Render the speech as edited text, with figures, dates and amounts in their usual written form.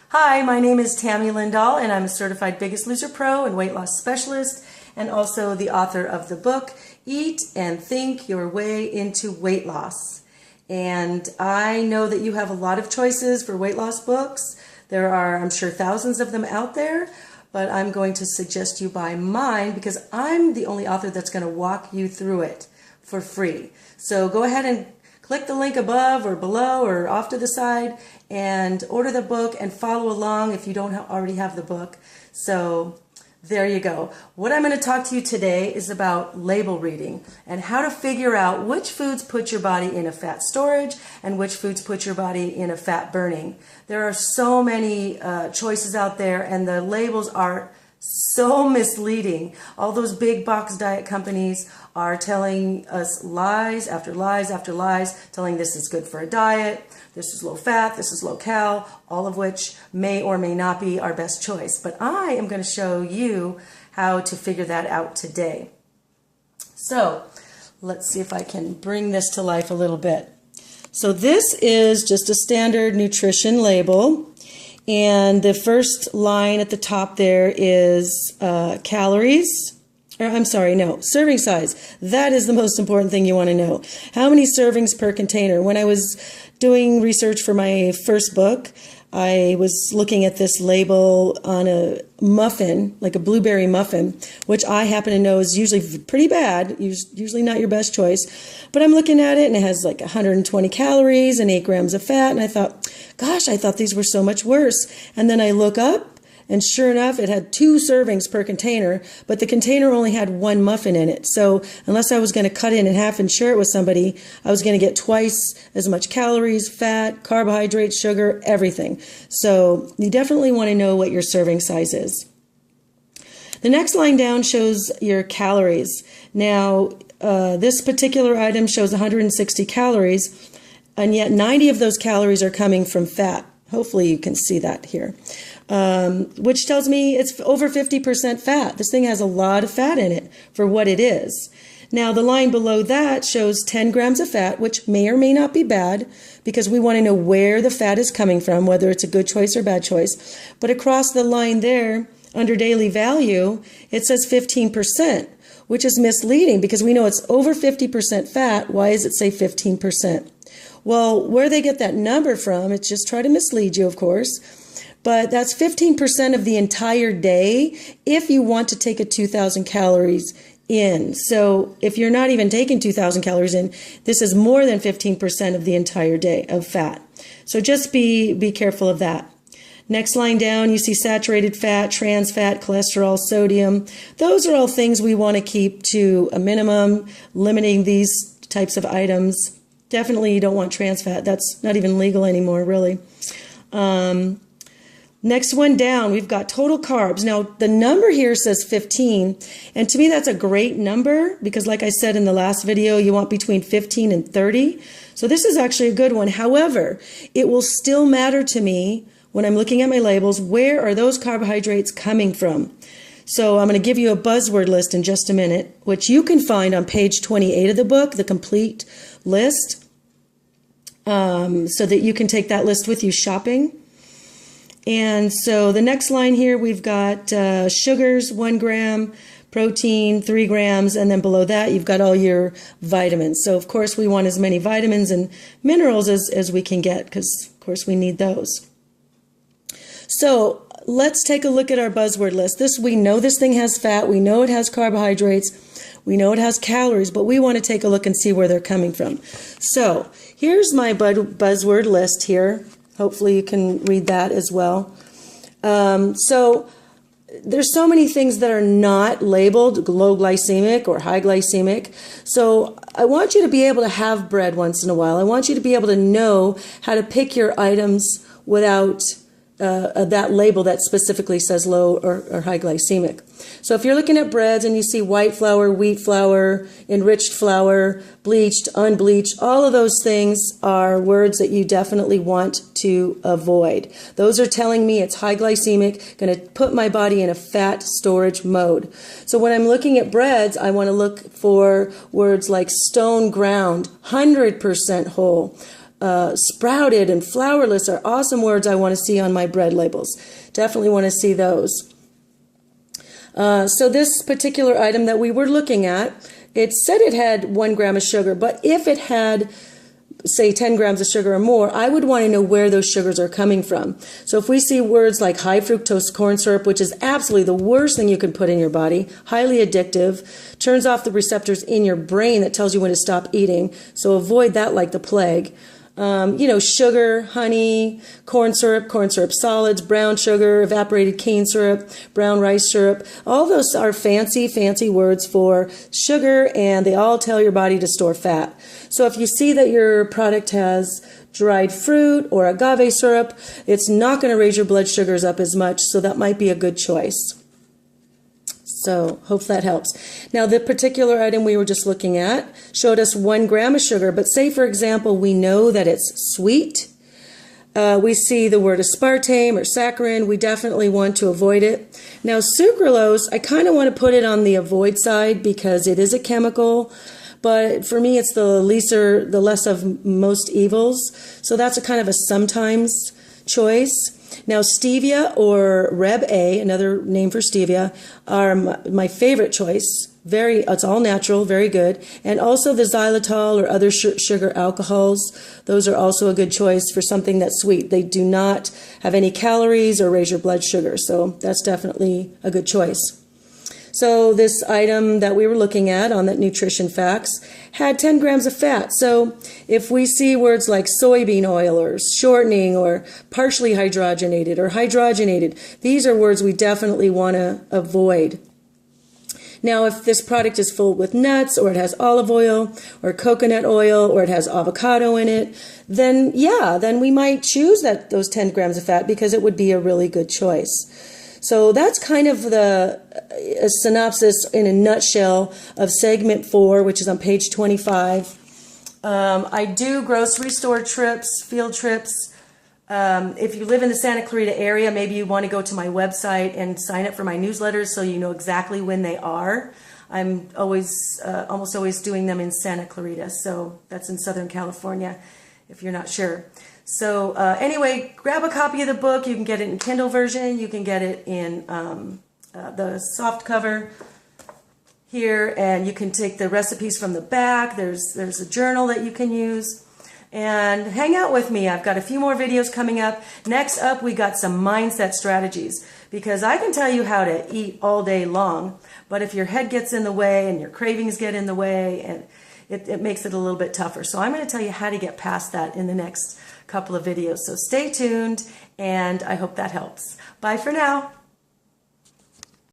Hi, my name is Tami Lindahl, and I'm a certified Biggest Loser Pro and weight loss specialist, and also the author of the book, Eat and Think Your Way into Weight Loss. And I know that you have a lot of choices for weight loss books. There are, I'm sure, thousands of them out there, but I'm going to suggest you buy mine because I'm the only author that's going to walk you through it for free. So go ahead and click the link above or below or off to the side and order the book and follow along if you don't already have the book. So there you go. What I'm going to talk to you today is about label reading and how to figure out which foods put your body in a fat storage and which foods put your body in a fat burning. There are so many choices out there, and the labels are so misleading. All those big box diet companies are telling us lies after lies after lies, telling this is good for a diet, this is low fat, this is low cal, all of which may or may not be our best choice. But I am going to show you how to figure that out today. So let's see if I can bring this to life a little bit. So this is just a standard nutrition label. And the first line at the top there is calories. Or I'm sorry, no, serving size. That is the most important thing you want to know. How many servings per container? When I was doing research for my first book, I was looking at this label on a muffin, like a blueberry muffin, which I happen to know is usually pretty bad, usually not your best choice. But I'm looking at it and it has like 120 calories and 8 grams of fat. And I thought, gosh, I thought these were so much worse. And then I look up, and sure enough, it had 2 servings per container, but the container only had 1 muffin in it. So unless I was going to cut it in half and share it with somebody, I was going to get twice as much calories, fat, carbohydrates, sugar, everything. So you definitely want to know what your serving size is. The next line down shows your calories. Now, this particular item shows 160 calories, and yet 90 of those calories are coming from fat. Hopefully you can see that here. Which tells me it's over 50% fat. This thing has a lot of fat in it for what it is. Now, the line below that shows 10 grams of fat, which may or may not be bad because we want to know where the fat is coming from, whether it's a good choice or bad choice. But across the line there, under daily value, it says 15%, which is misleading because we know it's over 50% fat. Why does it say 15%? Well, where they get that number from, it's just try to mislead you, of course. But that's 15% of the entire day if you want to take a 2,000 calories in. So if you're not even taking 2,000 calories in, this is more than 15% of the entire day of fat. So just be careful of that. Next line down, you see saturated fat, trans fat, cholesterol, sodium. Those are all things we want to keep to a minimum, limiting these types of items. Definitely you don't want trans fat. That's not even legal anymore, really. Next one down, we've got total carbs. Now, the number here says 15, and to me that's a great number because like I said in the last video, you want between 15 and 30. So this is actually a good one. However, it will still matter to me when I'm looking at my labels, where are those carbohydrates coming from? So I'm going to give you a buzzword list in just a minute, which you can find on page 28 of the book, the complete list, so that you can take that list with you shopping. And so the next line here, we've got sugars, 1 gram, protein, 3 grams, and then below that, you've got all your vitamins. So, of course, we want as many vitamins and minerals as we can get because, of course, we need those. So let's take a look at our buzzword list. We know this thing has fat. We know it has carbohydrates. We know it has calories, but we want to take a look and see where they're coming from. So here's my buzzword list here. Hopefully you can read that as well. So there's so many things that are not labeled low glycemic or high glycemic. So I want you to be able to have bread once in a while. I want you to be able to know how to pick your items without that label that specifically says low or high glycemic. So if you're looking at breads and you see white flour, wheat flour, enriched flour, bleached, unbleached, all of those things are words that you definitely want to avoid. Those are telling me it's high glycemic, going to put my body in a fat storage mode. So when I'm looking at breads, I want to look for words like stone ground, 100% whole, sprouted and flourless are awesome words I want to see on my bread labels. Definitely want to see those. So this particular item that we were looking at, it said it had 1 gram of sugar, but if it had, say, 10 grams of sugar or more, I would want to know where those sugars are coming from. So if we see words like high fructose corn syrup, which is absolutely the worst thing you can put in your body, highly addictive, turns off the receptors in your brain that tells you when to stop eating, so avoid that like the plague. Sugar, honey, corn syrup solids, brown sugar, evaporated cane syrup, brown rice syrup. All those are fancy, fancy words for sugar, and they all tell your body to store fat. So if you see that your product has dried fruit or agave syrup, it's not going to raise your blood sugars up as much, so that might be a good choice. So hope that helps. Now the particular item we were just looking at showed us 1 gram of sugar, but say for example we know that it's sweet. We see the word aspartame or saccharin, we definitely want to avoid it. Now sucralose, I kind of want to put it on the avoid side because it is a chemical, but for me it's the less of most evils. So that's a kind of a sometimes choice. Now, stevia or Reb A, another name for stevia, are my favorite choice. It's all natural, very good. And also the xylitol or other sugar alcohols, those are also a good choice for something that's sweet. They do not have any calories or raise your blood sugar, so that's definitely a good choice. So this item that we were looking at on that nutrition facts had 10 grams of fat. So if we see words like soybean oil or shortening or partially hydrogenated or hydrogenated, these are words we definitely want to avoid. Now, if this product is full with nuts or it has olive oil or coconut oil or it has avocado in it, then we might choose those 10 grams of fat because it would be a really good choice. So that's kind of a synopsis in a nutshell of segment 4, which is on page 25. I do grocery store trips, field trips. If you live in the Santa Clarita area, maybe you want to go to my website and sign up for my newsletters so you know exactly when they are. I'm almost always doing them in Santa Clarita, so that's in Southern California if you're not sure. So anyway, grab a copy of the book. You can get it in Kindle version. You can get it in the soft cover here, and you can take the recipes from the back. There's a journal that you can use. And hang out with me. I've got a few more videos coming up. Next up, we got some mindset strategies, because I can tell you how to eat all day long, but if your head gets in the way and your cravings get in the way, and it makes it a little bit tougher. So I'm going to tell you how to get past that in the next couple of videos. So stay tuned, and I hope that helps. Bye for now.